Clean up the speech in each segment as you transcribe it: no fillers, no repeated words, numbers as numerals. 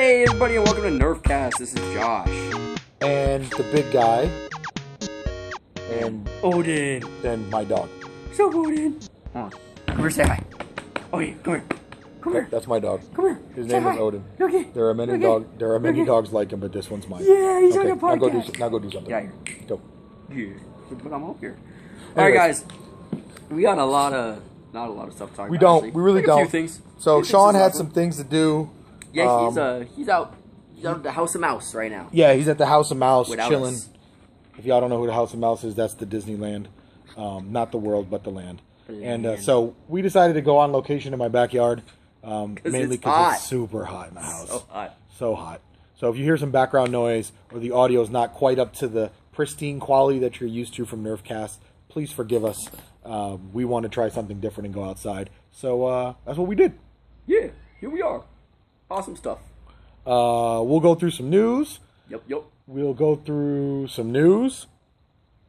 Hey everybody and welcome to Nerfcast. This is Josh. And the big guy. And Odin. then my dog. So Odin. Come here, say hi. Odin, come here. Come here. That's my dog. Come here. His Say name hi. is Odin. Okay. There are many Okay. dogs like him, but this one's mine. Yeah, he's okay, on a podcast. Now go do something. Yeah. Go. Yeah. But I'm up here. Alright guys. We got not a lot of stuff to talk We about. don't. Actually. We really like don't. A few things. So Sean had awesome. some things to do. Yeah, he's out at the House of Mouse right now. Yeah, he's at the House of Mouse Without chilling. us. If y'all don't know who the House of Mouse is, that's the Disneyland. Not the world, but the land. And so we decided to go on location in my backyard. Mainly because it's super hot in the house. So hot. So hot. So if you hear some background noise or the audio is not quite up to the pristine quality that you're used to from Nerfcast, please forgive us. We want to try something different and go outside. So that's what we did. Yeah, here we are. Awesome stuff. We'll go through some news. Yep. We'll go through some news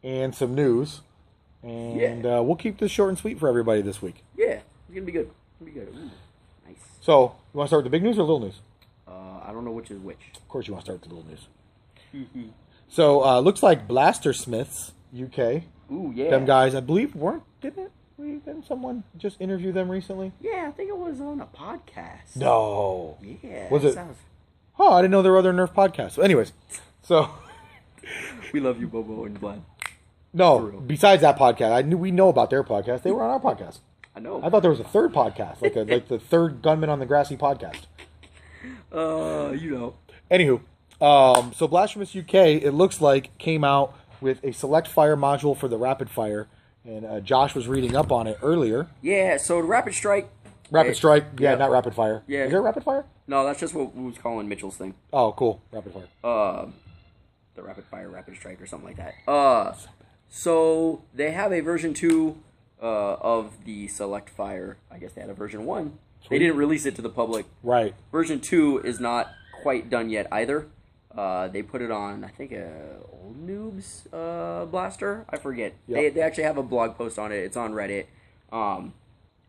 and some news. And we'll keep this short and sweet for everybody this week. Yeah, it's going to be good. Ooh, nice. So, you want to start with the big news or little news? I don't know which is which. Of course you want to start with the little news. So, looks like Blastersmiths Uk. Ooh, yeah. Them guys, I believe, didn't someone just interview them recently? Yeah, I think it was on a podcast. No. Yeah. Was it? Oh, I didn't know there were other Nerf podcasts. So anyways, we love you, Bobo and Vlad. No, besides that podcast, we know about their podcast. They were on our podcast. I know. I thought there was a third podcast, like the third Gunman on the Grassy podcast. You know. Anywho, so Blastersmiths Uk, it looks like, came out with a select fire module for the rapid fire, and Josh was reading up on it earlier. Yeah, so the Rapidstrike. Rapidstrike, not rapid fire. Yeah. Is there rapid fire? No, that's just what we was calling Mitchell's thing. Oh, cool. Rapid fire. The Rapid Fire, Rapidstrike, or something like that. So they have a version 2 of the Select Fire. I guess they had a version 1. Sweet. They didn't release it to the public. Right. Version 2 is not quite done yet either. They put it on, I think, Old Noob's blaster. I forget. Yep. They actually have a blog post on it. It's on Reddit.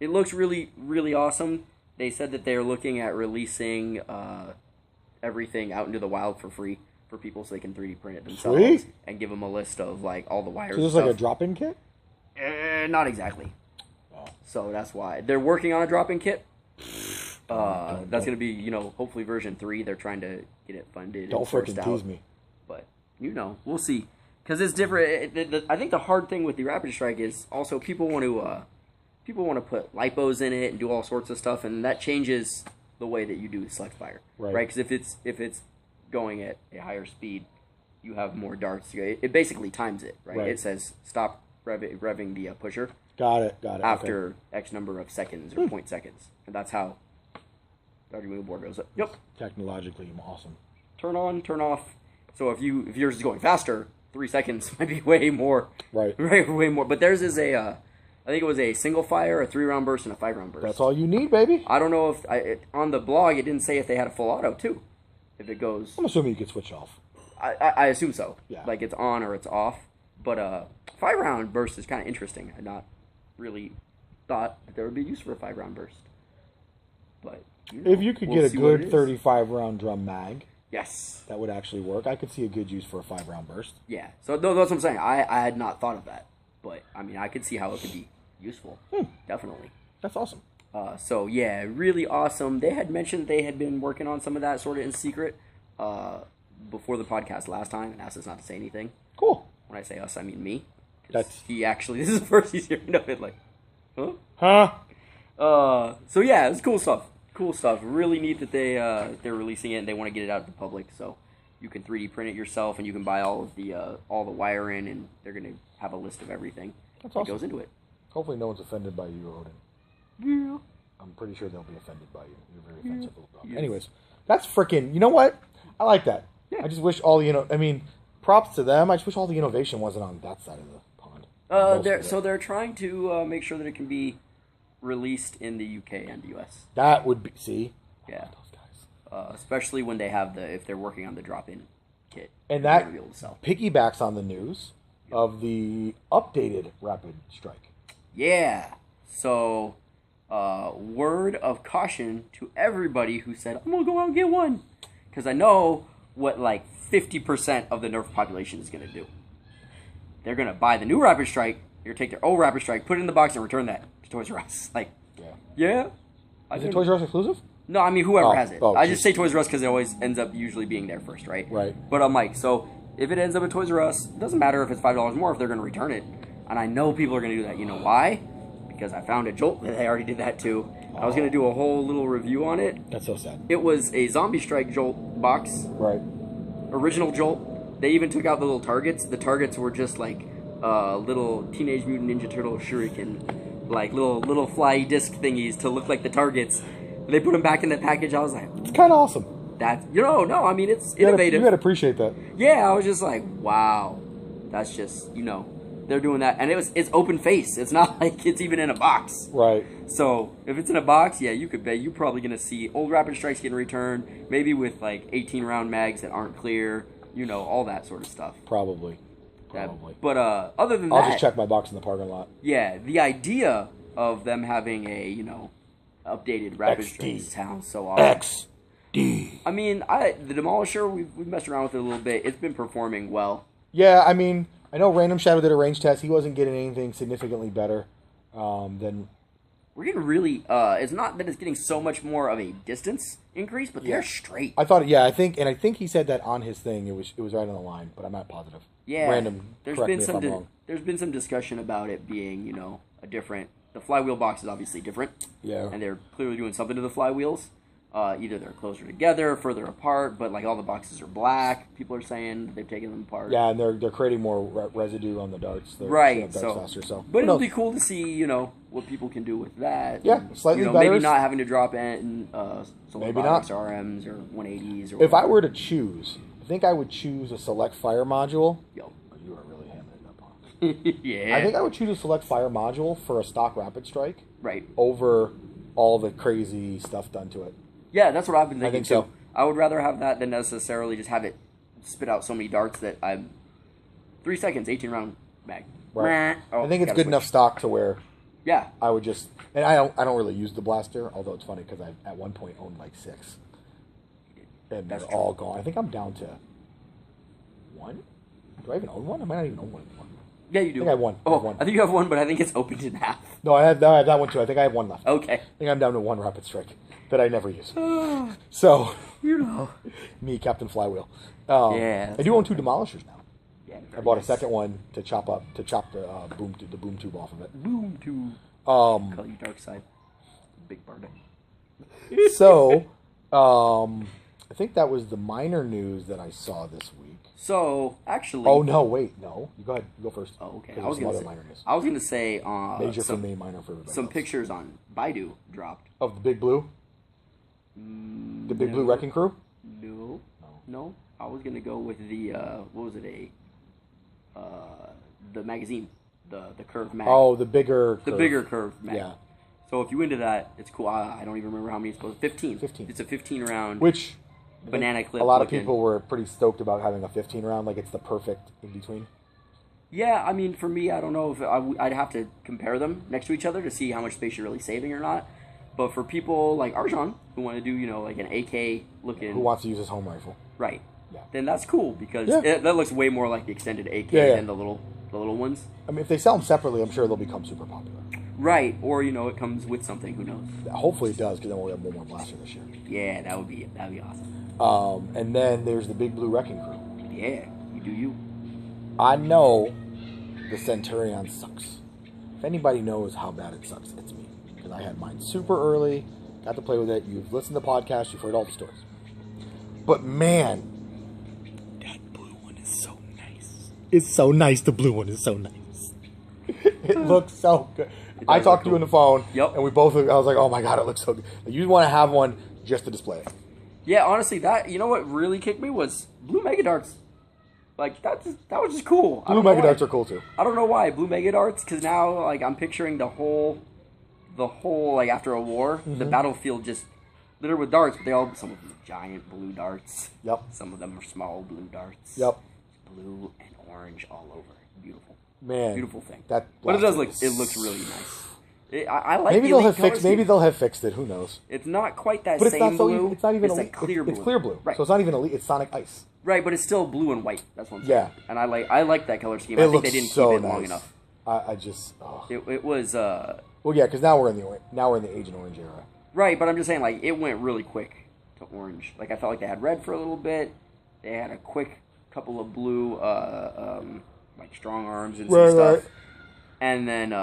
It looks really, really awesome. They said that they're looking at releasing everything out into the wild for free for people so they can 3D print it themselves. Sweet. And give them a list of like all the wires. So this is like a drop-in kit? Not exactly. Oh. So that's why. They're working on a drop-in kit. That's going to be, hopefully version 3. They're trying to get it funded. Don't freaking tease me. But, we'll see. Because it's different. I think the hard thing with the Rapidstrike is also people want to put lipos in it and do all sorts of stuff, and that changes the way that you do select fire. Right? Because if it's going at a higher speed, you have more darts. It basically times it, right? It says stop revving the pusher. Got it. After X number of seconds or point seconds. And that's how the argument board goes up. Yep. Technologically awesome. Turn on, turn off. So if yours is going faster, 3 seconds might be way more. Right. Way more. But theirs is I think it was a single fire, a 3-round burst, and a 5-round burst. That's all you need, baby. I don't know if on the blog it didn't say if they had a full auto too. If it goes, I'm assuming you could switch off. I assume so. Yeah. Like it's on or it's off. But 5-round burst is kind of interesting. I not really thought that there would be use for a 5-round burst. But if you could get a good 35-round drum mag, yes, that would actually work. I could see a good use for a 5-round burst. Yeah. So that's what I'm saying. I had not thought of that, but I mean I could see how it could be useful. Definitely. That's awesome. So yeah, really awesome. They had mentioned they had been working on some of that sort of in secret before the podcast last time, and asked us not to say anything. Cool. When I say us, I mean me. That's this is the first he's hearing of it. Like, huh? So yeah, it's cool stuff. Cool stuff. Really neat that they're releasing it and they want to get it out to the public, so you can 3D print it yourself and you can buy all the wire in, and they're gonna have a list of everything that goes into it. Hopefully, no one's offended by you, Odin. Yeah. I'm pretty sure they'll be offended by you. You're very offensive little dog. Yes. Anyways, that's freaking. You know what? I like that. Yeah. I just wish all props to them. I just wish all the innovation wasn't on that side of the pond. They're trying to make sure that it can be released in the UK and the US. That would be Yeah. Those guys. Especially when they have if they're working on the drop-in kit. And that piggybacks on the news of the updated Rapidstrike. Yeah. So, word of caution to everybody who said, I'm going to go out and get one. because I know what like 50% of the Nerf population is going to do. They're going to buy the new Rapidstrike. They're going to take their old Rapidstrike, put it in the box, and return that to Toys R Us. Like, yeah. Is it Toys R Us exclusive? No, I mean whoever has it. Oh, I just say Toys R Us because it always ends up usually being there first, right? Right. But I'm like, so if it ends up at Toys R Us, it doesn't matter if it's $5 more if they're going to return it. And I know people are going to do that. You know why? Because I found a Jolt that they already did that too. I was going to do a whole little review on it. That's so sad. It was a Zombie Strike Jolt box. Right. Original Jolt. They even took out the little targets. The targets were just like little Teenage Mutant Ninja Turtle shuriken, like little fly disc thingies to look like the targets. They put them back in the package. I was like, it's kind of awesome. That's no. I mean, it's innovative. You gotta appreciate that. Yeah, I was just like, wow, that's just they're doing that, and it's open face. It's not like it's even in a box. Right. So if it's in a box, yeah, you could bet you're probably gonna see old Rapidstrikes getting returned, maybe with like 18 round mags that aren't clear. All that sort of stuff. Probably. But other than I'll that, just check my box in the parking lot. Yeah, the idea of them having a updated Rapidstrike sounds so awesome. XD. I mean, the Demolisher, we've messed around with it a little bit. It's been performing well. Yeah, I mean, I know Random Shadow did a range test. He wasn't getting anything significantly better than. We're getting really. It's not that it's getting so much more of a distance increase, but they're straight. I thought, I think he said that on his thing. It was right on the line, but I'm not positive. Yeah, Random. Correct me if I'm wrong. There's been some discussion about it being, a different. The flywheel box is obviously different. Yeah. And they're clearly doing something to the flywheels. Either they're closer together, further apart, but like all the boxes are black. People are saying they've taken them apart. Yeah, and they're creating more residue on the darts. Right. Darts faster, so. But it'll be cool to see, what people can do with that. Yeah, slightly better. Maybe not having to drop in Solarbox RMs or 180s. Or if I were to choose, I think I would choose a Select Fire module. Yo. You are really hamming it up, huh? Yeah. I think I would choose a Select Fire module for a stock Rapidstrike. Right. Over all the crazy stuff done to it. Yeah, that's what I've been thinking, too. So. I would rather have that than necessarily just have it spit out so many darts that I'm 3 seconds, 18 round mag. Right. Oh, I think it's good enough stock to where I would just, and I don't really use the blaster, although it's funny because I at one point owned like 6. And they're all gone. I think I'm down to 1. Do I even own one? I might not even own one anymore. Yeah, you do. I think I have one. I think you have one, but I think it's opened in half. No, I have that one too. I think I have one left. Okay. I think I'm down to 1 Rapidstrike that I never use. So, me, Captain Flywheel. Yeah. I do own 2 Demolishers now. Yeah. I bought a second one to chop the boom tube off of it. Boom tube. Call you Dark Side. Big bird. So, I think that was the minor news that I saw this week. So, actually... Oh, no, wait, no. You go ahead. You go first. Oh, okay. I was going to say... Major for me, minor for everybody Some else. pictures on Baidu dropped. Of the Big Blue? The Big Blue Wrecking Crew? No. I was going to go with the... what was it? The magazine. The curved mag. Oh, the bigger curve. The bigger curved mag. Yeah. So if you into that, it's cool. I don't even remember how many it's supposed to be. 15. It's a 15 round. Which... banana clip. A lot of people were pretty stoked about having a 15 round, like it's the perfect in between. Yeah, I mean, for me, I don't know if I'd have to compare them next to each other to see how much space you're really saving or not. But for people like Arjan, who want to do, like an AK looking... Who wants to use his home rifle. Right. Yeah. Then that's cool, because that looks way more like the extended AK than the little ones. I mean, if they sell them separately, I'm sure they'll become super popular. Right, or, it comes with something, who knows. Hopefully it does, because then we'll have one more blaster this year. Yeah, that'd be awesome. And then there's the Big Blue Wrecking Crew. Yeah, you do you. I know the Centurion sucks. If anybody knows how bad it sucks, it's me. Because I had mine super early, got to play with it. You've listened to the podcast, you've heard all the stories. But man, that blue one is so nice. It's so nice. The blue one is so nice. It looks so good. I talked to you on the phone, and we both, I was like, oh my god, it looks so good. You want to have one just to display it. Yeah, honestly, what really kicked me was blue Mega Darts. Like, that was just cool. Blue Mega Darts are cool too. I don't know why. Blue Mega Darts, because now, like, I'm picturing the whole, like, after a war, the battlefield just littered with darts, but some of them are giant blue darts. Yep. Some of them are small blue darts. Yep. Blue and orange all over. Beautiful. Man. Beautiful thing. But it does look, it looks really nice. I like maybe the they'll Elite have color fixed. scheme. Maybe they'll have fixed it. Who knows? It's not quite that But it's same not so. blue. It's not even. It's like clear blue. It's clear blue. Right. So it's not even elite. It's Sonic Ice. Right, but it's still blue and white. That's what I'm saying. Yeah. And I like that color scheme. It I think looks they didn't so keep it nice. long enough. I just. Oh. It was Well, yeah, because now we're in the Agent Orange era. right, but I'm just saying like it went really quick to orange. Like I felt like they had red for a little bit. They had a quick couple of blue, like strong arms and some stuff, and then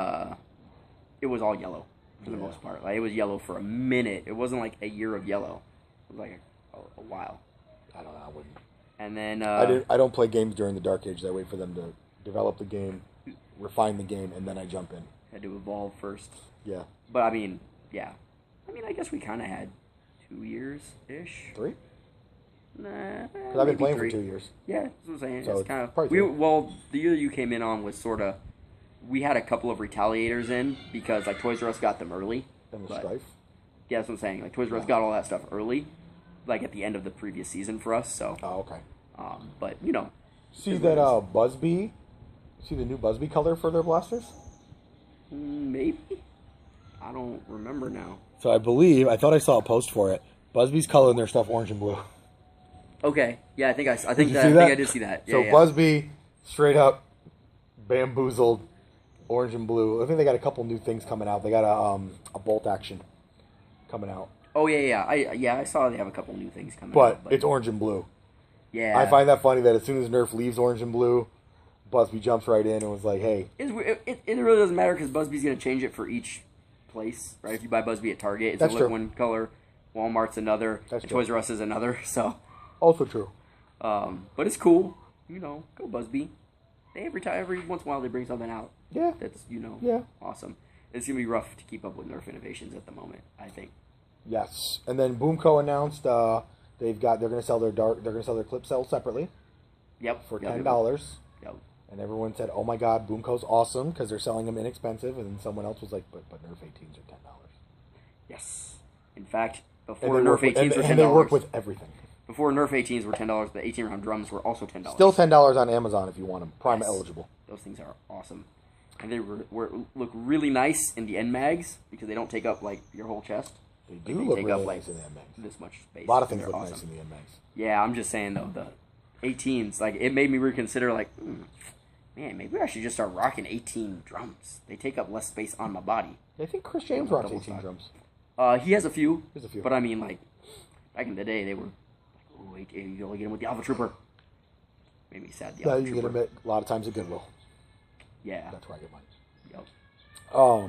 it was all yellow for the most part. Like it was yellow for a minute. It wasn't like a year of yellow. It was like a while. I don't know. I wouldn't. And then I don't play games during the Dark Age. I wait for them to develop the game, refine the game, and then I jump in. had to evolve first. Yeah. But I mean, yeah. I mean, I guess we kind of had 2 years ish. 3? Nah. Because I've been playing 3. for 2 years. Yeah, that's what I'm saying. So it's kind of probably 3. well, the year you came in on was sort of. We had a couple of retaliators in because like Toys R Us got them early. And the Strife. Yeah, that's what I'm saying. Like Toys R Us got all that stuff early, like at the end of the previous season for us. So. Oh, okay. But you know. See that Busby? See the new Busby color for their blasters? Maybe. I don't remember now. So I thought I saw a post for it. Busby's coloring their stuff orange and blue. Okay. Yeah, I think I think I did see that. Yeah, so yeah. Busby, straight up, bamboozled, orange and blue. I think they got a couple new things coming out. They got a bolt action coming out. Oh yeah. I saw they have a couple new things coming But out. But it's orange and blue. yeah. I find that funny that as soon as Nerf leaves orange and blue, Busby jumps right in and was like, "Hey." It really doesn't matter because Busby's going to change it for each place, right? If you buy Busby at Target, it's That's a true. one color. Walmart's another. That's and true. Toys R Us is another. So, Also true. but it's cool. You know, go Busby. They every once in a while they bring something out. Yeah. That's Yeah. awesome. It's gonna be rough to keep up with Nerf innovations at the moment, I think. Yes. And then Boomco announced they're going to sell their clip cells separately Yep. for $10. Yep. And everyone said, "Oh my God, Boomco's awesome because they're selling them inexpensive." And then someone else was like, "But Nerf 18s are $10." Yes. In fact, And before they Nerf work with- 18s were $10. and they work with everything. Before Nerf 18s were $10, the 18-round drums were also $10. Still $10 on Amazon if you want them. Prime Yes. eligible. Those things are awesome. And they look really nice in the end mags because they don't take up like your whole chest. They Like, do they look take really up, like, nice in the NMAX. this much space. A lot of things They're look awesome. nice in the NMAX. Yeah, I'm just saying though, the 18s, like it made me reconsider like, man, maybe I should just start rocking 18 drums. They take up less space on my body. I think Chris James rocks 18 drums. He has a few. There's a few. But I mean, like, back in the day, they were like, oh, you only get him with the Alpha Trooper. Made me sad. The Yeah, Alpha you get Trooper. them a lot of times at Goodwill. Yeah. That's where I get mine. Yep. I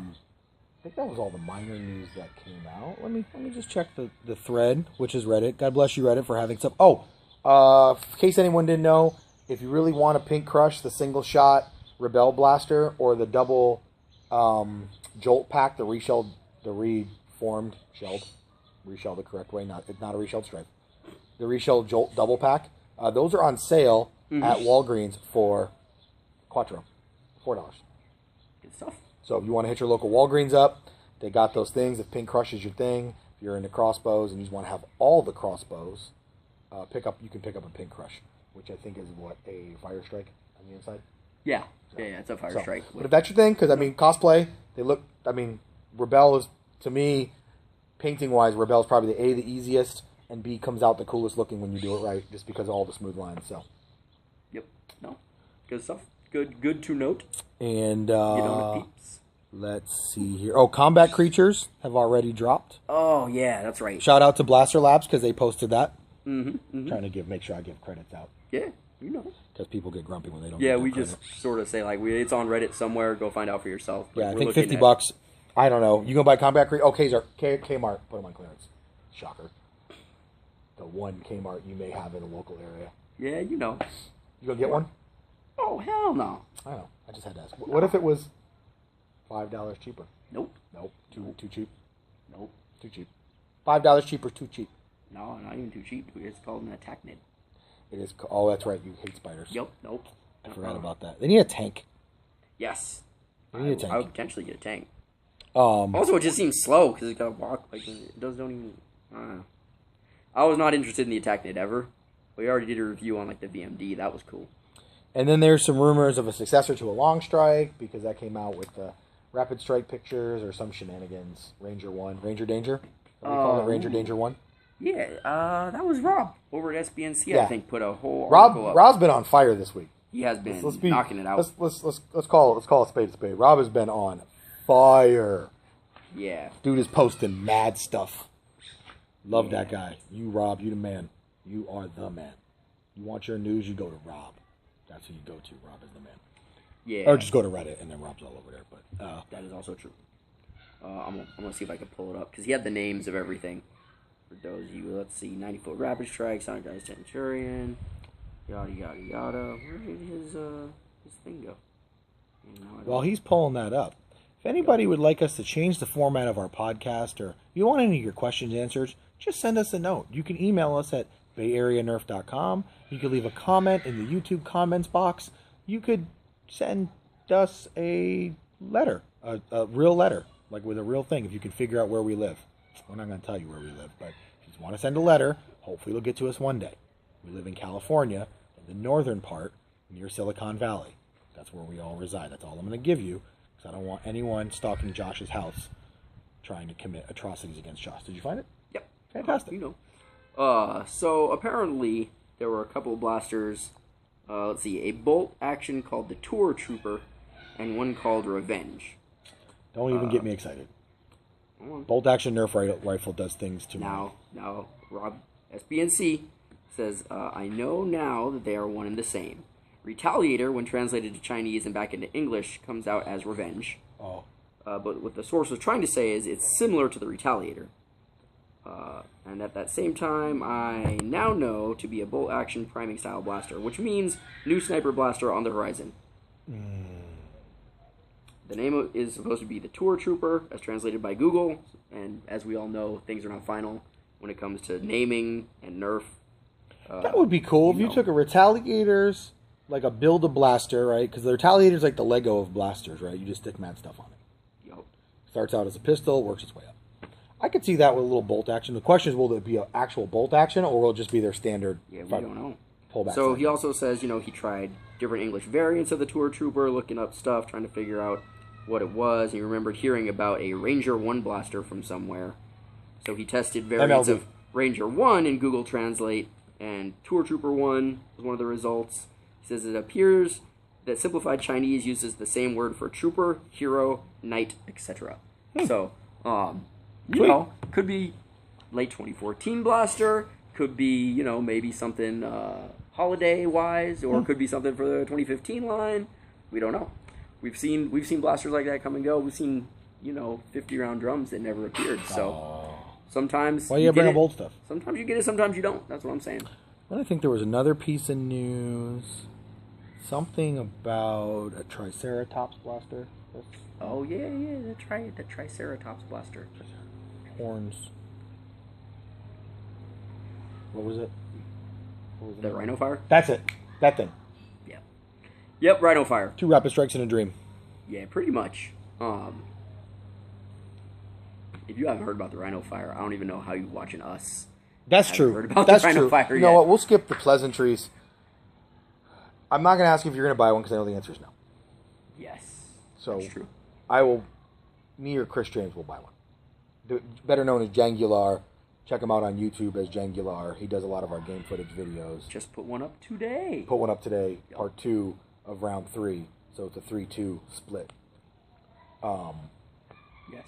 think that was all the minor news that came out. Let me just check the thread, which is Reddit. God bless you, Reddit, for having some. In case anyone didn't know, if you really want a Pink Crush, the single shot Rebel Blaster or the double Jolt pack, the reshelled, the reformed shelled, reshelled the correct way, it's not a reshelled stripe. The reshelled Jolt double pack, those are on sale at Walgreens for $4. Good stuff. So if you want to hit your local Walgreens up, they got those things. If Pink Crush is your thing, if you're into crossbows and you just want to have all the crossbows, you can pick up a Pink Crush, which I think is a Fire Strike on the inside. Yeah. Yeah, it's a Fire Strike. But if that's your thing, because cosplay, Rebel is, to me, painting wise, Rebel is probably the easiest, and B comes out the coolest looking when you do it right, just because of all the smooth lines. So. Yep. No. Good stuff. Good to note. And Get on it, peeps. let's see here. Oh, Combat Creatures have already dropped. Oh yeah, that's right. Shout out to Blaster Labs because they posted that. Mm-hmm. Trying to make sure I give credits out. Yeah, you know. Because people get grumpy when they don't. Yeah, get their we credit. just sort of say like it's on Reddit somewhere. Go find out for yourself. But Yeah, I we're think looking $50. I don't know. You go buy Combat Creatures. Oh, Kmart. Put them on clearance. Shocker. The one Kmart you may have in a local area. Yeah, you know. You gonna get one? Oh hell no. I don't know. I just had to ask. What if it was $5 cheaper? Nope. Nope. Too cheap. Nope. Too cheap. $5 cheaper. Too cheap. No, not even too cheap. It's called an Attacknid. It is. Oh, that's right. You hate spiders. Yep. Nope. I forgot about that. They need a tank. Yes. They need a tank. I would potentially get a tank. Um. Also, it just seems slow because it got to walk. Like it don't even. I don't know. I was not interested in the Attacknid ever. We already did a review on like the VMD. That was cool. And then there's some rumors of a successor to a Long Strike because that came out with the Rapidstrike pictures or some shenanigans. Ranger 1. Ranger Danger? What do we call it? Ranger Danger 1? Yeah, that was Rob over at SBNC. Yeah. I think put a whole article up. Rob's been on fire this week. He has been knocking it out. Let's call a spade a spade. Rob has been on fire. Yeah, dude is posting mad stuff. Love that guy. You, Rob, you the man. You are the man. You want your news, you go to Rob. That's who you go to. Rob is the man. Yeah. Or just go to Reddit and then Rob's all over there. But that is also true. I'm gonna see if I can pull it up because he had the names of everything. For those of you, let's see, 90-foot Rapidstrike, Sonic Guy's Centurion, yada yada yada. Where did his thing go? While he's pulling that up, if anybody would like us to change the format of our podcast, or if you want any of your questions answered, just send us a note. You can email us at bayareanerf.com. You could leave a comment in the YouTube comments box. You could send us a letter, a real letter, like with a real thing, if you can figure out where we live. We're not going to tell you where we live, but if you want to send a letter, hopefully it'll get to us one day. We live in California, in the northern part, near Silicon Valley. That's where we all reside. That's all I'm going to give you, because I don't want anyone stalking Josh's house trying to commit atrocities against Josh. Did you find it? Yep. Fantastic. You know. So apparently there were a couple of blasters. Let's see, a bolt action called the Tour Trooper, and one called Revenge. Don't even get me excited. Bolt action Nerf rifle does things to me. Now, Rob SBNC says, I know now that they are one and the same. Retaliator, when translated to Chinese and back into English, comes out as Revenge. Oh. But what the source was trying to say is it's similar to the Retaliator. And at that same time, I now know to be a bolt action priming style blaster, which means new sniper blaster on the horizon. The name is supposed to be the Tour Trooper, as translated by Google, and as we all know, things are not final when it comes to naming and Nerf. That would be cool if you took a Retaliator's, like a Build-A-Blaster, right? Because the Retaliator's like the Lego of blasters, right? You just stick mad stuff on it. Yep. Starts out as a pistol, works its way up. I could see that with a little bolt action. The question is, will it be an actual bolt action, or will it just be their standard? Yeah, we don't know. Pullback. So he also says, he tried different English variants of the Tour Trooper, looking up stuff, trying to figure out what it was. He remembered hearing about a Ranger 1 blaster from somewhere. So he tested variants of Ranger 1 in Google Translate, and Tour Trooper 1 was one of the results. He says it appears that simplified Chinese uses the same word for trooper, hero, knight, etc. So, could be late 2014 blaster, could be, maybe something holiday-wise, or could be something for the 2015 line. We don't know. We've seen blasters like that come and go. We've seen, 50-round drums that never appeared. So sometimes why you bring up old stuff? Sometimes you get it, sometimes you don't. That's what I'm saying. Then I think there was another piece of news. Something about a Triceratops blaster. Oh yeah, the Triceratops blaster. Horns. What was it? The Rhinofire? That's it. That thing. Yep, Rhinofire. 2 rapid strikes in a dream. Yeah, pretty much. If you haven't heard about the Rhinofire, I don't even know how you watching us. That's true. Heard about That's the true. Rhinofire You know what? We'll skip the pleasantries. I'm not going to ask you if you're going to buy one because I know the answer is no. Yes. So that's true. Me or Chris James will buy one. Better known as Jangular. Check him out on YouTube as Jangular. He does a lot of our game footage videos. Just put one up today. Put one up today, part 2 of round 3. So it's a 3-2 split. Yes.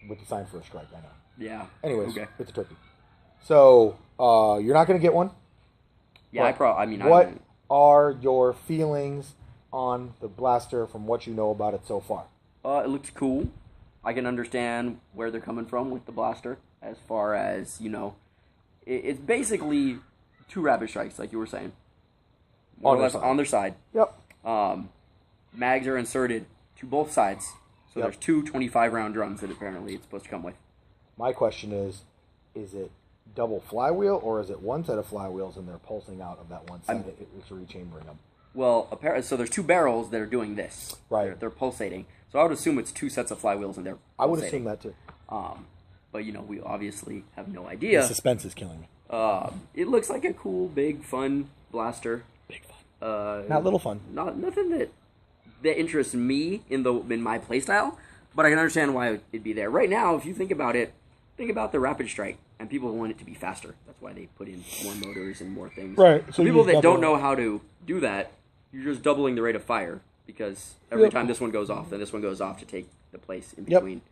With the sign for a strike, I know. Yeah. Anyways, okay. It's a turkey. So, you're not going to get one? Yeah, what are your feelings on the blaster from what you know about it so far? It looks cool. I can understand where they're coming from with the blaster, as far as, it's basically 2 rapid strikes, like you were saying. More or less on their side. Yep. Mags are inserted to both sides. So there's 2 25-round drums that apparently it's supposed to come with. My question is it double flywheel, or is it one set of flywheels and they're pulsing out of that one side? It's rechambering them. Well, so there's 2 barrels that are doing this. Right. They're pulsating. So I would assume it's 2 sets of flywheels and they're pulsating. I would assume that too. But, we obviously have no idea. The suspense is killing me. It looks like a cool, big, fun blaster. Big fun. Not little fun. Nothing that interests me in my playstyle. But I can understand why it'd be there. Right now, if you think about it, think about the Rapidstrike, and people want it to be faster. That's why they put in more motors and more things. Right. So people that don't know how to do that, you're just doubling the rate of fire, because every time this one goes off, then this one goes off to take the place in between,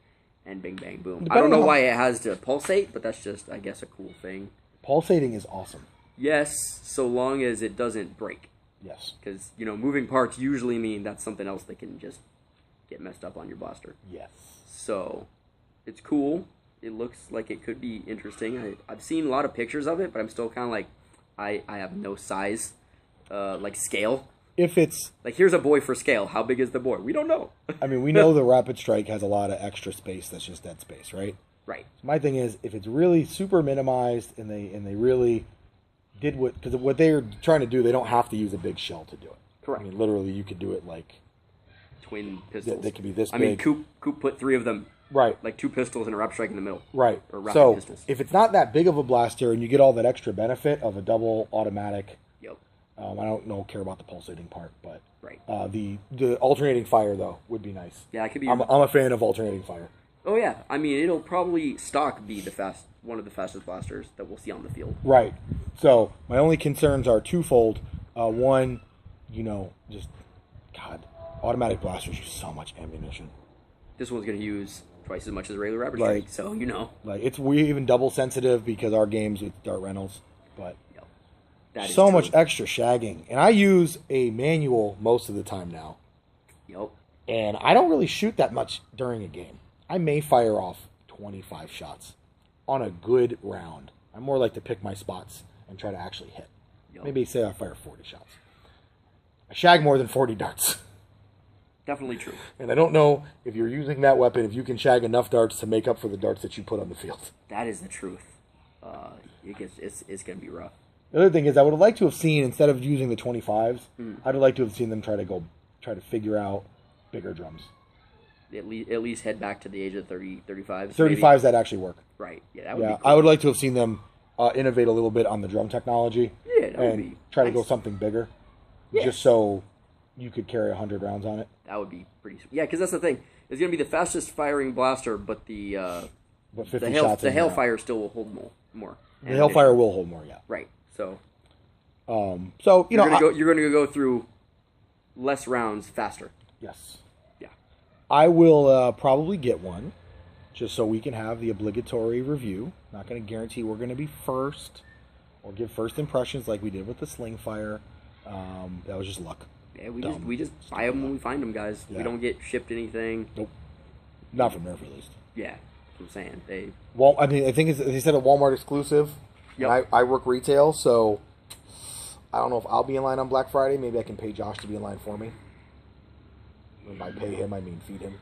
and bing, bang, boom. I don't know why it has to pulsate, but that's just, I guess, a cool thing. Pulsating is awesome. Yes, so long as it doesn't break. Yes. Because, moving parts usually mean that's something else that can just get messed up on your blaster. Yes. So, it's cool. It looks like it could be interesting. I've seen a lot of pictures of it, but I'm still kind of like, I have no size, scale. If it's... Like, here's a boy for scale. How big is the boy? We don't know. I mean, we know the Rapidstrike has a lot of extra space that's just dead space, right? Right. So my thing is, if it's really super minimized and they really did because what they're trying to do, they don't have to use a big shell to do it. Correct. I mean, literally, you could do it like... Twin pistols. They could be this big. I mean, Coop put 3 of them. Right. Like 2 pistols and a Rapidstrike in the middle. Right. Or rapid so, pistols. if it's not that big of a blaster and you get all that extra benefit of a double automatic... Yep. I don't care about the pulsating part, but... Right. The alternating fire, though, would be nice. Yeah, it could be... I'm a fan of alternating fire. Oh, yeah. I mean, it'll probably stock be one of the fastest blasters that we'll see on the field. Right. So, my only concerns are twofold. One, God, automatic blasters use so much ammunition. This one's going to use twice as much as a regular Rapidstrike, so we're even double sensitive because our games with Dart Reynolds, but that is so true. much extra shagging. And I use a manual most of the time now. Yep. And I don't really shoot that much during a game. I may fire off 25 shots on a good round. I more like to pick my spots and try to actually hit. Yep. Maybe say I fire 40 shots. I shag more than 40 darts. Definitely true. And I don't know if you're using that weapon, if you can shag enough darts to make up for the darts that you put on the field. That is the truth. It's going to be rough. The other thing is I would have liked to have seen, instead of using the 25s, I'd have liked to have seen them try to figure out bigger drums. At least head back to the age of 35s. 35s that actually work. Right. Yeah, that would be cool. I would like to have seen them innovate a little bit on the drum technology. Yeah, that would be try nice. to go something bigger. Yeah. Just so you could carry 100 rounds on it. That would be pretty sweet. Yeah, because that's the thing. It's going to be the fastest firing blaster, but the Hailfire still will hold more. The Hailfire will hold more, yeah. Right. So you're going to go through less rounds faster. Yes. Yeah. I will probably get one, just so we can have the obligatory review. Not going to guarantee we're going to be first or give first impressions like we did with the Slingfire. That was just luck. Yeah, we just buy them when we find them, guys. Yeah. We don't get shipped anything. Nope. Not from Nerf, at least. Yeah, that's what I'm saying. I think they said a Walmart exclusive. Yep. I work retail, so I don't know if I'll be in line on Black Friday. Maybe I can pay Josh to be in line for me. When I pay him, I mean feed him.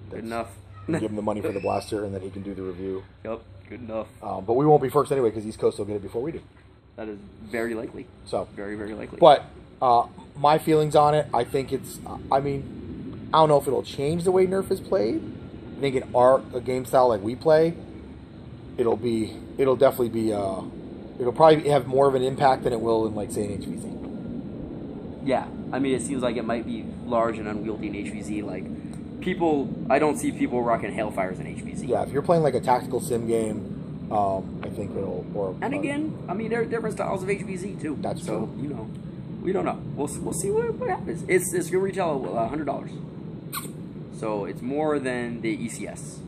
Good enough. Give him the money for the blaster, and then he can do the review. Yep, good enough. But we won't be first anyway, because East Coast will get it before we do. That is very likely. So very, very likely. But my feelings on it, I think it's... I don't know if it'll change the way Nerf is played. I think in a game style like we play, it'll definitely be... it'll probably have more of an impact than it will in, like, say, an HVZ. Yeah. I mean, it seems like it might be large and unwieldy in HVZ. Like, I don't see people rocking Hailfires in HVZ. Yeah, if you're playing, like, a tactical sim game... I think it'll... again, I mean, there are different styles of HVZ, too. That's true. So, we don't know. We'll see what happens. It's going to retail $100. So, it's more than the ECS,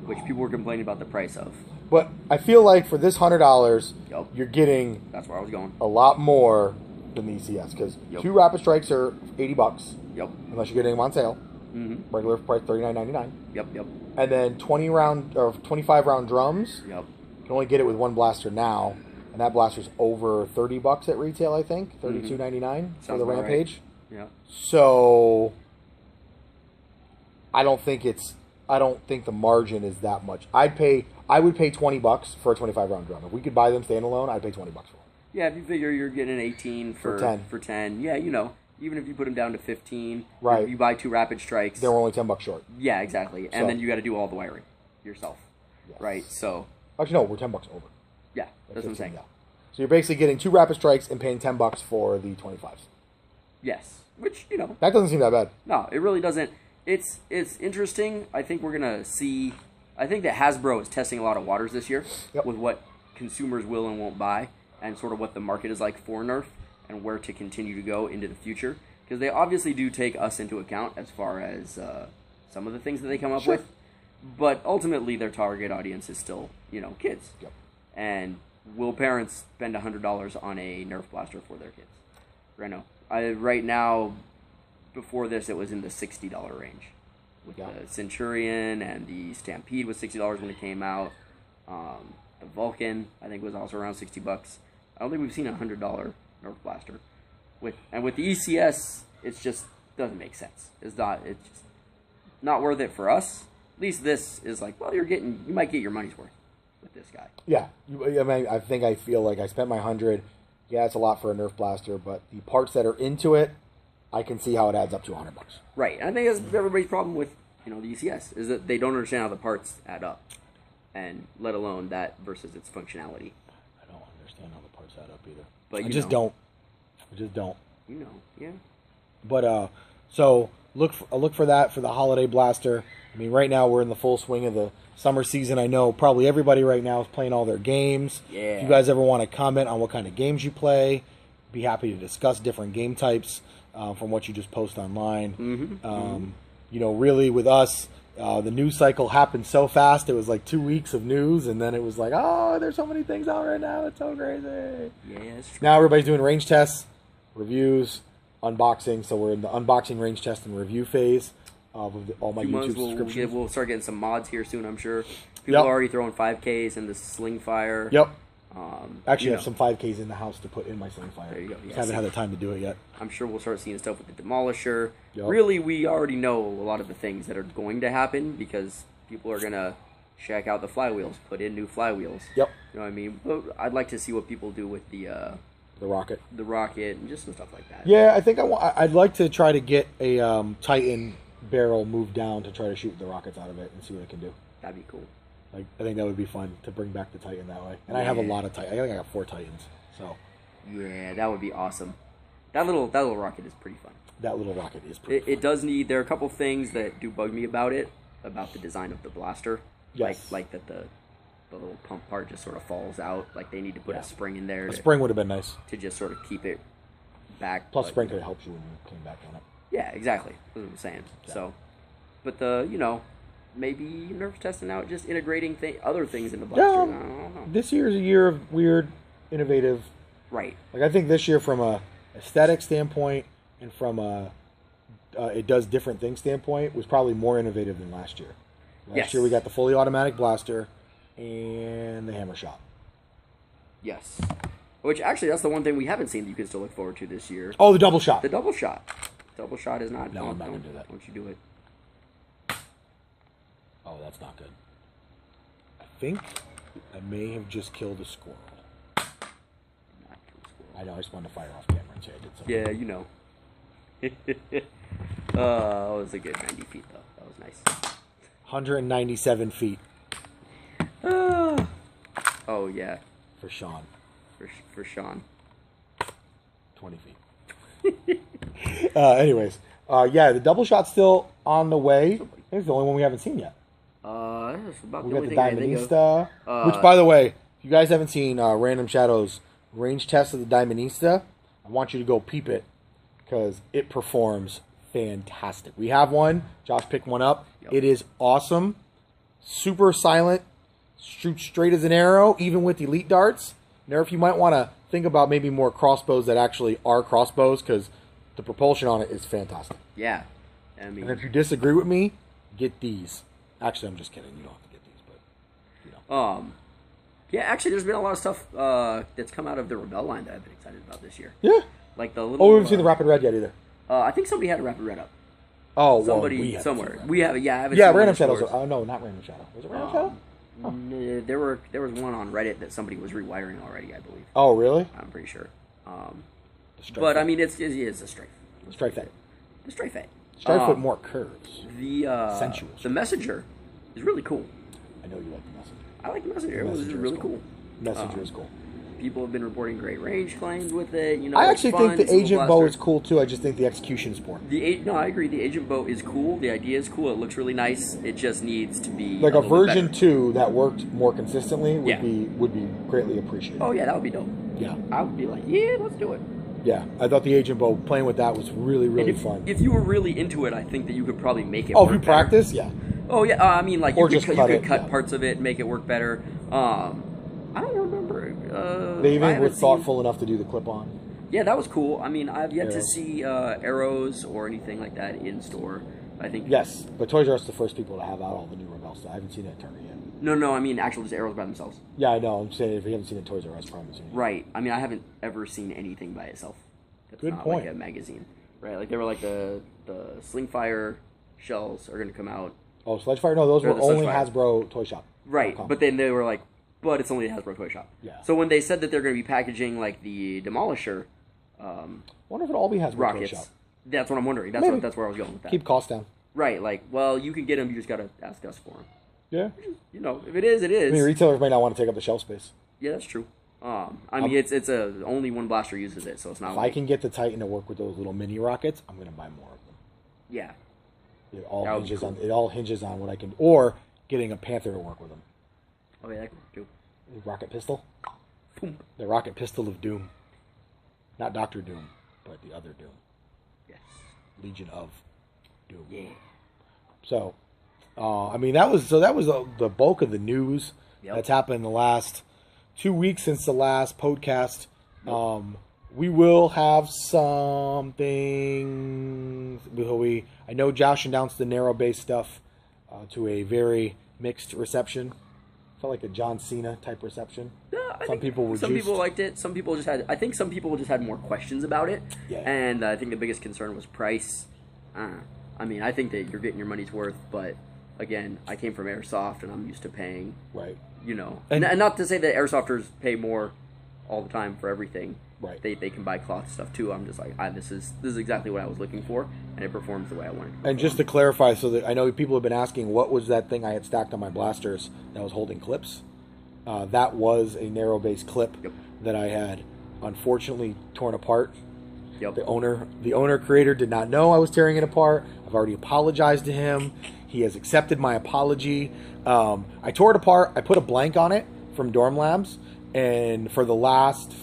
which people were complaining about the price of. But I feel like for this $100, you're getting... That's where I was going. A lot more than the ECS, because 2 Rapidstrikes are $80. Yep. Unless you're getting them on sale. Mm-hmm. Regular price $39.99. Yep. And then 25 round drums. Yep. You can only get it with one blaster now, and that blaster's over $30 at retail, I think, $32.99 for the Rampage. Right. Yeah. So I don't think the margin is that much. I would pay $20 for a 25 round drum. If we could buy them standalone, I'd pay $20 for them. Yeah, if you figure you're getting 18 for 10. Yeah, even if you put them down to 15, right? You buy 2 Rapidstrikes. They're only $10 short. Yeah, exactly. And then you got to do all the wiring yourself. Yes. Right. So. Actually, no, we're $10 over. Yeah, that's what I'm saying. Yeah. So you're basically getting 2 Rapidstrikes and paying $10 for the 25s. Yes, which that doesn't seem that bad. No, it really doesn't. It's interesting. I think we're gonna see. I think that Hasbro is testing a lot of waters this year with what consumers will and won't buy, and sort of what the market is like for Nerf, and where to continue to go into the future. Because they obviously do take us into account as far as some of the things that they come up with, but ultimately their target audience is still, kids. Yep. And will parents spend $100 on a Nerf blaster for their kids? Right now, before this, it was in the $60 range. With the Centurion and the Stampede was $60 when it came out. The Vulcan, I think, was also around $60. I don't think we've seen a $100 Nerf blaster. With the ECS, it just doesn't make sense. It's just not worth it for us. At least this is like, well, you might get your money's worth with this guy. Yeah, I feel like I spent my 100. Yeah, it's a lot for a Nerf blaster, but the parts that are into it, I can see how it adds up to $100. Right, and I think that's everybody's problem with the ECS is that they don't understand how the parts add up, and let alone that versus its functionality. I don't understand how the parts add up either. But I just don't. Yeah. But so look for that for the holiday blaster. I mean, right now we're in the full swing of the summer season. I know probably everybody right now is playing all their games. Yeah. If you guys ever want to comment on what kind of games you play, be happy to discuss different game types from what you just post online. Really with us, the news cycle happened so fast. It was like 2 weeks of news, and then it was like, oh, there's so many things out right now. It's so crazy. Yeah, that's true. Now everybody's doing range tests, reviews, unboxing. So we're in the unboxing, range test, and review phase of all my YouTube subscriptions. We'll start getting some mods here soon, I'm sure. People are already throwing 5Ks in the Sling Fire. Yep. Actually, I have some 5Ks in the house to put in my Sling Fire. There you go. Just haven't had the time to do it yet. I'm sure we'll start seeing stuff with the Demolisher. Yep. Really, we already know a lot of the things that are going to happen because people are going to check out the flywheels, put in new flywheels. Yep. You know what I mean? But I'd like to see what people do with the rocket. The rocket and just some stuff like that. Yeah, I think I'd like to try to get a Titan barrel moved down to try to shoot the rockets out of it and see what it can do. That'd be cool. I think that would be fun to bring back the Titan that way. And I have a lot of Titans. I think I got 4 Titans. So yeah, that would be awesome. That little rocket is pretty fun. That little rocket is pretty fun. It does need. There are a couple things that do bug me about it, about the design of the blaster. Yes. Like that the little pump part just sort of falls out. Like they need to put a spring in there. A spring would have been nice to just sort of keep it back. Plus, spring could have helped you when you came back on it. Yeah, exactly. That's what I'm saying. Yeah. So, but maybe Nerf's testing out just integrating other things in the blaster. I don't know. This year is a year of weird, innovative. Right. Like I think this year, from a aesthetic standpoint and from a it does different things standpoint, was probably more innovative than last year. Last year we got the fully automatic blaster and the hammer shot. Yes. Which actually, that's the one thing we haven't seen that you can still look forward to this year. Oh, the double shot. The double shot. Double shot is not. No, I'm not gonna do that. Don't you do it? Oh, that's not good. I think I may have just killed a squirrel. Not kill a squirrel. I know, I just wanted to fire off camera and say I did something. Yeah, you know. That was a good 90 feet, though. That was nice. 197 feet. Oh, yeah. For Sean. For Sean. 20 feet. Anyways. Yeah, the double shot's still on the way. It's the only one we haven't seen yet. That's about we the only got the thing I think of. Diamondista, which, by the way, if you guys haven't seen Random Shadow's range test of the Diamondista, I want you to go peep it because it performs fantastic. We have one. Josh picked one up. Yep. It is awesome. Super silent. Shoots straight as an arrow, even with elite darts. Nerf, you might want to think about maybe more crossbows that actually are crossbows because the propulsion on it is fantastic. Yeah. I mean, and if you disagree with me, get these. Actually, I'm just kidding. You don't have to get these, but yeah. Actually, there's been a lot of stuff that's come out of the Rebel line that I've been excited about this year. Yeah. Like the little. Oh, we haven't seen the Rapid Red yet either. I think somebody had a Rapid Red up. Oh, somebody well, somewhere. We have it. Yeah, I haven't yeah. seen Random Shadows. Oh no, not Random Shadow. Was it Random Shadow? Oh. There was one on Reddit that somebody was rewiring already, I believe. Oh, really? I'm pretty sure. But I mean, it's a strafe. Strafe fit. The strafe fit. Strafe with more curves. The sensual. The Messenger is really cool. I know you like the Messenger. I like the Messenger. It was really cool. Messenger is cool. people have been reporting great range claims with it. You know, I it's actually fun, think the single Agent Bow blaster. is cool too. I just think the execution is poor. No, I agree. The Agent Bow is cool. The idea is cool. It looks really nice. It just needs to be Like a little bit version better. 2 that worked more consistently would Yeah. be greatly appreciated. Oh yeah, that would be dope. Yeah. I would be like, yeah, let's do it. Yeah, I thought the Agent Bow playing with that was really And fun. if you were really into it, I think that you could probably make it. Oh, work if you better. practice, yeah. Oh yeah, I mean, like Or you just could, cut you could it, cut yeah. parts of it, and make it work better. I don't remember. They I even were haven't seen- thoughtful enough to do the clip-on. Yeah, that was cool. I mean, I've yet to Yeah. see arrows or anything like that in store. I think. Yes, but Toys R Us is the first people to have out all the new Rebel stuff. I haven't seen it at Target yet. No, I mean actual just arrows by themselves. Yeah, I know. I'm saying if you haven't seen it at Toys R Us, probably seen it. Right. I mean, I haven't ever seen anything by itself. That's Good not point. Like a magazine, right? Like they were like the Slingfire shells are going to come out. Oh, Sledgefire? No, those They're were the only Sledgefire. Hasbro Toy Shop. Right, .com. but then they were like, but it's only a Hasbro Toy Shop. Yeah. So when they said that they're going to be packaging like the Demolisher I wonder if it'll all be Hasbro Toy rockets, Shop. that's what I'm wondering. Maybe. That's where I was going with that. Keep costs down. Right, like, well, you can get them. You just got to ask us for them. Yeah. You know, if it is, it is. I mean, retailers might not want to take up the shelf space. Yeah, that's true. I mean, it's only one blaster uses it, so it's not. If like, I can get the Titan to work with those little mini rockets, I'm going to buy more of them. Yeah. It all That would be hinges cool. on what I can, or getting a Panther to work with them. Oh yeah, that could do. Rocket pistol, Boom. the rocket pistol of Doom, not Doctor Doom, but the other Doom, Yes. Legion of Doom. Yeah. So, I mean, that was the bulk of the news Yep. that's happened in the last 2 weeks since the last podcast. We will have something. I know Josh announced the narrow base stuff to a very mixed reception. Felt like a John Cena type reception. Some people were Some juiced. people liked it. Some people just had. I think some people just had more questions about it. Yeah. And I think the biggest concern was price. I mean, I think that you're getting your money's worth, but again, I came from Airsoft, and I'm used to paying. Right. You know, And- and not to say that airsofters pay more all the time for everything. Right. They can buy cloth stuff too. I'm just like, this is exactly what I was looking for, and it performs the way I wanted. And just to clarify, so that I know people have been asking, what was that thing I had stacked on my blasters that was holding clips? That was a narrow base clip Yep. that I had unfortunately torn apart. Yep. The owner creator did not know I was tearing it apart. I've already apologized to him. He has accepted my apology. I tore it apart. I put a blank on it from Dorm Labs, and for the last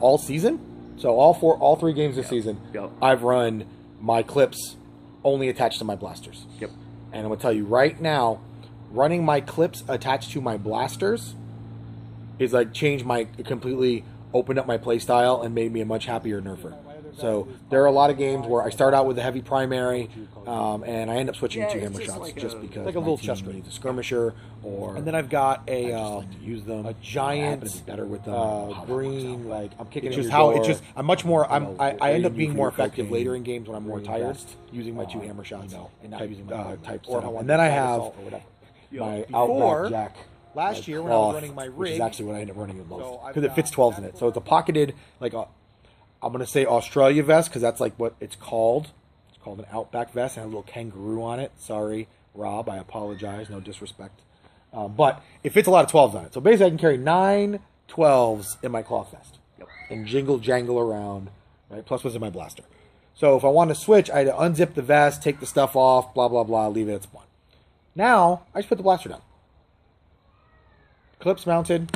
all season, so all 3 games this season, Yep. I've run my clips only attached to my blasters. Yep. And I'm gonna tell you right now, running my clips attached to my blasters is like completely opened up my play style and made me a much happier nerfer. So there are a lot of games where I start out with a heavy primary, and I end up switching to it's hammer just shots like just a- because like a my little team chest grip. needs a skirmisher, or And then I've got I a just like to use them. a I happen giant to be better with them. how that works green out. like I'm kicking It's in just your how door. it's just I'm much more you know, I end up green being for more your effective cocaine, later in games when I'm more green tired, vest, using my 2 hammer shots and not type, using my type or if I setup. want And then I to have assault or whatever. my Before, Outback Jack last year when I was running my which is rig, actually what I end up running the most so I've because it fits got 12s in it. So it's a pocketed I'm gonna say Australia vest because that's like what it's called. It's called an Outback vest and a little kangaroo on it. Sorry, Rob, I apologize. No disrespect. But it fits a lot of 12s on it. So basically, I can carry 9 12s in my cloth vest Yep. and jangle around. Right, plus what's in my blaster. So if I want to switch, I had to unzip the vest, take the stuff off, blah blah blah, leave it at spawn. Now I just put the blaster down. Clips mounted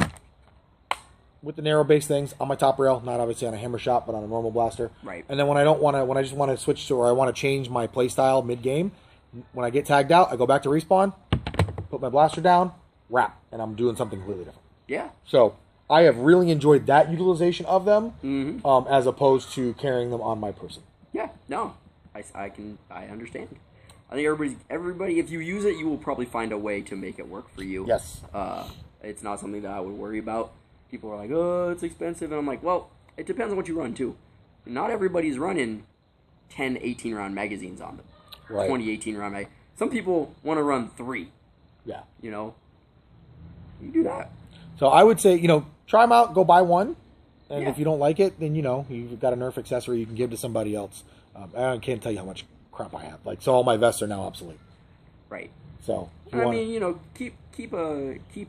with the narrow base things on my top rail, not obviously on a hammer shot, but on a normal blaster. Right. And then when I just want to switch to, or I want to change my play style mid game, when I get tagged out, I go back to respawn, put my blaster down, wrap, and I'm doing something completely different. Yeah. So I have really enjoyed that utilization of them, Mm-hmm. as opposed to carrying them on my person. Yeah. No, I understand. I think everybody, if you use it, you will probably find a way to make it work for you. Yes. It's not something that I would worry about. People are like, oh, it's expensive. And I'm like, well, it depends on what you run, too. Not everybody's running 10, 18-round magazines on them. Right. 20, 18-round mag. Some people want to run 3, Yeah. you know. You do that. So I would say, try them out, go buy one. And Yeah. if you don't like it, then, you've got a Nerf accessory you can give to somebody else. I can't tell you how much crap I have. So all my vests are now obsolete. Right. So if you I wanna- mean, keep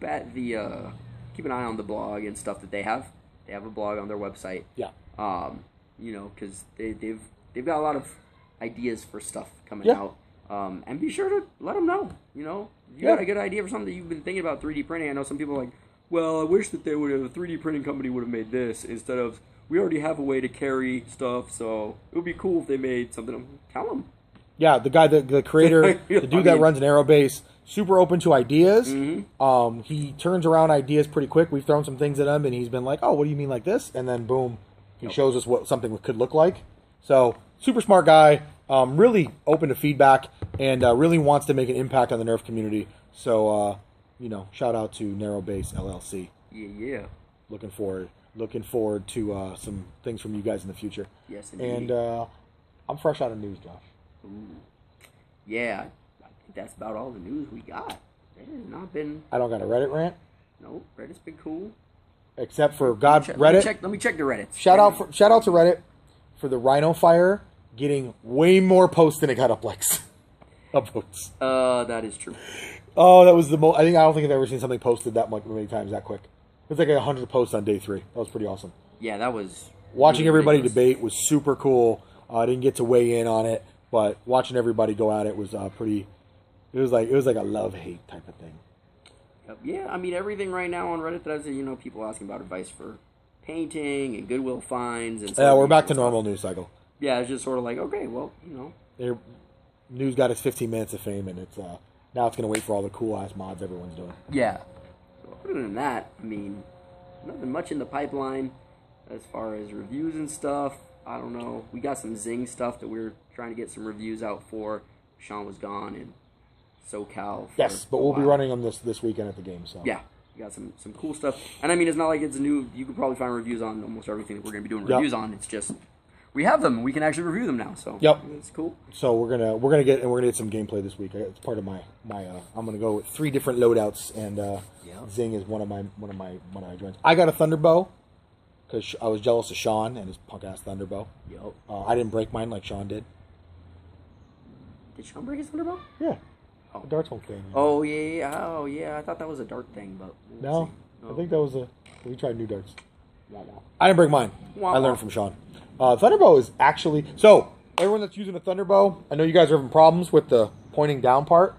at the keep an eye on the blog and stuff that they have. They have a blog on their website. Yeah. You know, because they've got a lot of ideas for stuff coming Yeah. out. And be sure to let them know. You know, if you got a good idea for something that you've been thinking about 3D printing. I know some people are like, well, I wish that they would have a 3D printing company would have made this instead of we already have a way to carry stuff, so it would be cool if they made something. Tell them. Yeah, the guy, the creator, the dude that runs an aerobase, super open to ideas. Mm-hmm. He turns around ideas pretty quick. We've thrown some things at him, and he's been like, "Oh, what do you mean like this?" And then boom, he shows us what something could look like. So super smart guy, really open to feedback, and really wants to make an impact on the Nerf community. So you know, shout out to Narrowbase LLC. Yeah. Looking forward to some things from you guys in the future. Yes, indeed. And I'm fresh out of news, Josh. Ooh. Yeah, I think that's about all the news we got. It has not been. I don't got a Reddit rant. No, Reddit's been cool. Except for Reddit. Let me check the Reddit. Shout out to Reddit for the Rhinofire getting way more posts than it got upvotes. That is true. Oh, that was the most. I don't think I've ever seen something posted that many times that quick. It's like 100 posts on day 3. That was pretty awesome. Yeah, that was. Watching everybody ridiculous. debate was super cool. I didn't get to weigh in on it, but watching everybody go at it was pretty. It was like a love-hate type of thing. Yeah, I mean everything right now on Reddit that I've people asking about advice for painting and Goodwill finds and. Yeah, we're back to normal news cycle. Yeah, it's just sort of like okay, well, News got its 15 minutes of fame, and it's now it's gonna wait for all the cool ass mods everyone's doing. Yeah. So other than that, I mean, nothing much in the pipeline as far as reviews and stuff. I don't know. We got some Zing stuff that we're trying to get some reviews out for. Sean was gone in SoCal. Yes, but we'll be running them this weekend at the game. So yeah, we got some cool stuff. And I mean, it's not like it's new. You could probably find reviews on almost everything that we're going to be doing reviews on. It's just we have them. We can actually review them now. So it's cool. So we're gonna get some gameplay this week. It's part of my I'm gonna go with 3 different loadouts, and Zing is one of my joints. I got a Thunderbow because I was jealous of Sean and his punk ass Thunderbow. Yep. I didn't break mine like Sean did. Did Sean break his Thunderbow? Yeah. The darts won't thing. Oh yeah. I thought that was a dart thing, but no. I think that was we tried new darts. I didn't break mine. I learned from Sean. Thunderbow is actually so. Everyone that's using a Thunderbow, I know you guys are having problems with the pointing down part.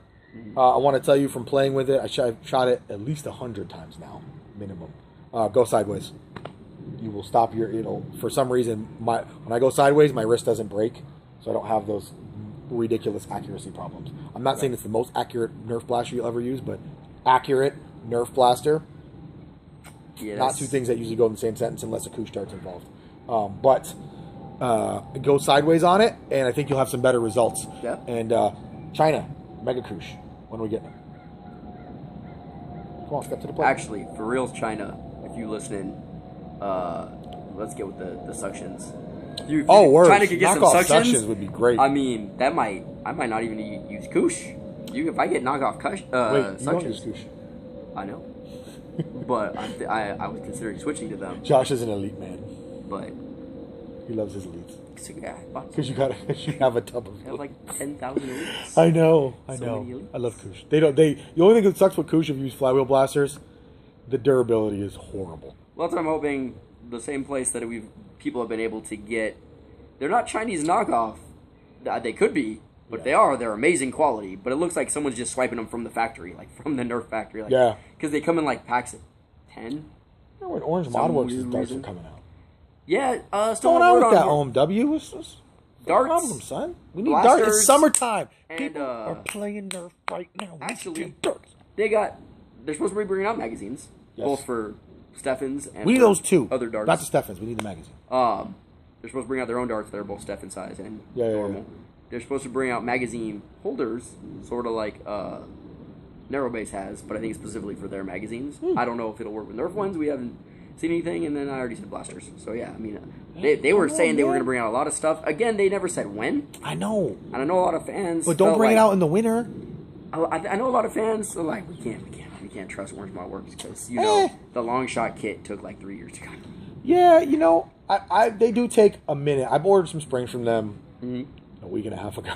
I want to tell you from playing with it, I've shot it at least 100 times now, minimum. Go sideways. You will stop it'll for some reason when I go sideways, my wrist doesn't break, so I don't have those ridiculous accuracy problems. I'm not saying it's the most accurate Nerf blaster you'll ever use, but accurate Nerf blaster. Yeah, not 2 things that usually go in the same sentence unless a Koosh dart's involved. But go sideways on it, and I think you'll have some better results. Yeah. And China, Mega Koosh, when we get them. Come on, step to the plate. Actually, for real, China, if you listening, let's get with the suctions. Word. China could get knockoff some suctions would be great. I mean, I might not even use Koosh. If I get knockoff suctions. You don't use Koosh. I know. But I was considering switching to them. Josh is an elite man. But he loves his elites. Yeah, because you have a tub of. I have like 10,000 elites. I know. Elites. I love Koosh. The only thing that sucks with Koosh if you use flywheel blasters, the durability is horrible. Well, that's what I'm hoping. The same place that people have been able to get. They're not Chinese knockoff. They could be, but they are. They're amazing quality. But it looks like someone's just swiping them from the factory, like from the Nerf factory. Like, yeah. Because they come in like packs of 10. You know when Orange Modworks' darts are coming out. Yeah, what's going on with that, OMW? What's darts, problem, son? We need blasters, darts. It's summertime. And, people are playing Nerf right now. Actually, they're supposed to be bringing out magazines, both for Steffens and we need those too. Other darts. Not the Steffens. We need the magazine. They're supposed to bring out their own darts that are both Steffen size and normal. Yeah. They're supposed to bring out magazine holders, sort of like Narrowbase has, but I think specifically for their magazines. I don't know if it'll work with Nerf ones. We haven't seen anything, and then I already said blasters. So yeah, I mean, they were saying they were going to bring out a lot of stuff. Again, they never said when. I know. And I know a lot of fans. But don't bring it out in the winter. I know a lot of fans are like, we can't trust Orange Modworks because the long shot kit took like 3 years to come. Yeah, they do take a minute. I've ordered some springs from them a week and a half ago,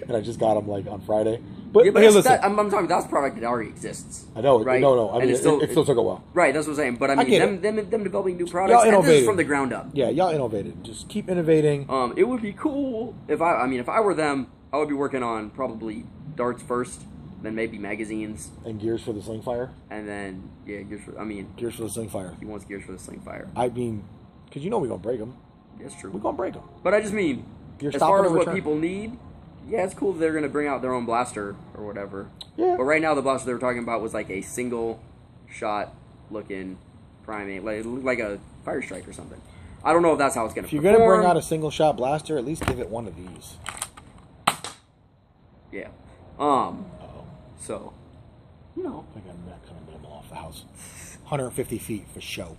and I just got them like on Friday. But, yeah, but hey, listen. I'm talking that's a product that already exists. I know. Right? No. I And mean, it's it still took a while. Right, that's what I'm saying. But I mean, them developing new products, Y'all and this is innovated. from the ground up. Yeah, y'all innovated. Just keep innovating. It would be cool if I were them, I would be working on probably darts first, then maybe magazines, And gears for the sling fire. and then gears for the sling fire. he wants gears for the sling fire. I mean, because you know we're gonna break them. That's true. We're gonna break them. But I just mean, You're as stopping far a as what return. people need, yeah, it's cool that they're going to bring out their own blaster or whatever. Yeah. But right now, the blaster they were talking about was like a single shot looking primate, like a fire strike or something. I don't know if that's how it's going to If perform. you're gonna bring out a single shot blaster, at least give it one of these. Yeah. Uh-oh. So, you know. I got a net coming down off the house. 150 feet for show.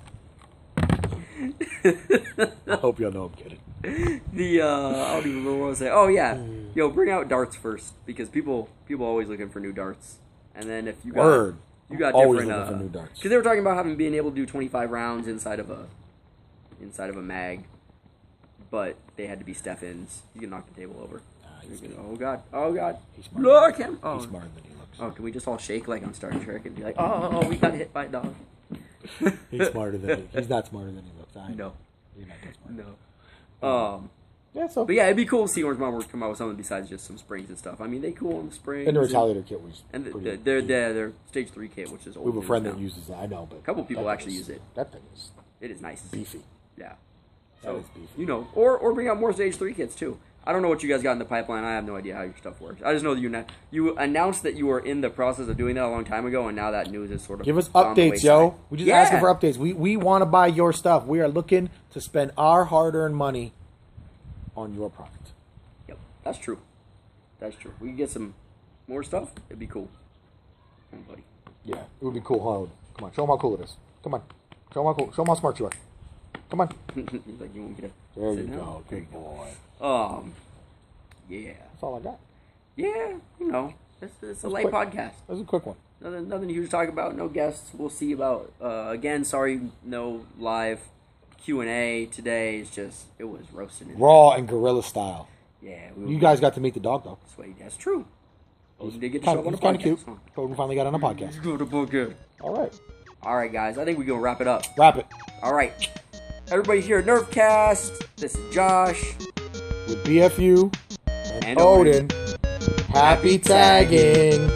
I hope y'all know I'm kidding. I don't even know what to say. Oh yeah, yo, bring out darts first because people always looking for new darts, and then if you got Always different looking for new darts. because they were talking about being able to do 25 rounds inside of a mag, but they had to be Steffens. You can knock the table over. Oh god, He's smarter. look him. Oh. He's smarter than he looks. Oh, can we just all shake like on Star Trek and be like, oh, we got hit by a dog? He's smarter than he's not smarter than he looks. I know. No. He's not that smart. No. Yeah, so. But yeah, it'd be cool to see Orange Mom come out with something besides just some springs and stuff. I mean, they cool on the springs. And the retaliator kit was. And pretty their stage 3 kit, which is old. We have a friend now. that uses it. I know, but A couple people that actually thing use it. That thing is It is nice. beefy. Yeah. That So, is beefy. you know, or bring out more stage 3 kits too. I don't know what you guys got in the pipeline. I have no idea how your stuff works. I just know that you announced that you were in the process of doing that a long time ago, and now that news is sort of Give us gone the updates, wayside. yo. We just asking for updates. We want to buy your stuff. We are looking to spend our hard-earned money on your product. Yep, that's true. That's true. We can get some more stuff. It'd be cool. Come on, buddy. Yeah, it would be cool, huh? Come on, show them how cool it is. Come on. Show them how cool. Show them how smart you are. Come on. He's like, you want me to There you sit down? go. Good boy. Yeah. That's all I got. Yeah, you know, it's a light quick. podcast. That was a quick one. Nothing huge to talk about. No guests. We'll see about. Again, sorry, no live Q&A today. It's just it was roasting. Raw and guerrilla style. Yeah, You guys got to meet the dog, though. Sweaty. That's true. Odin did get to Kind show of, up on it's the kind of podcast. cute. Odin finally got on a podcast. Go to book. All right. Guys. I think we're gonna wrap it up. Wrap it. All right. Everybody here at Nerfcast. This is Josh. With B.F.U. and And Odin. Happy tagging.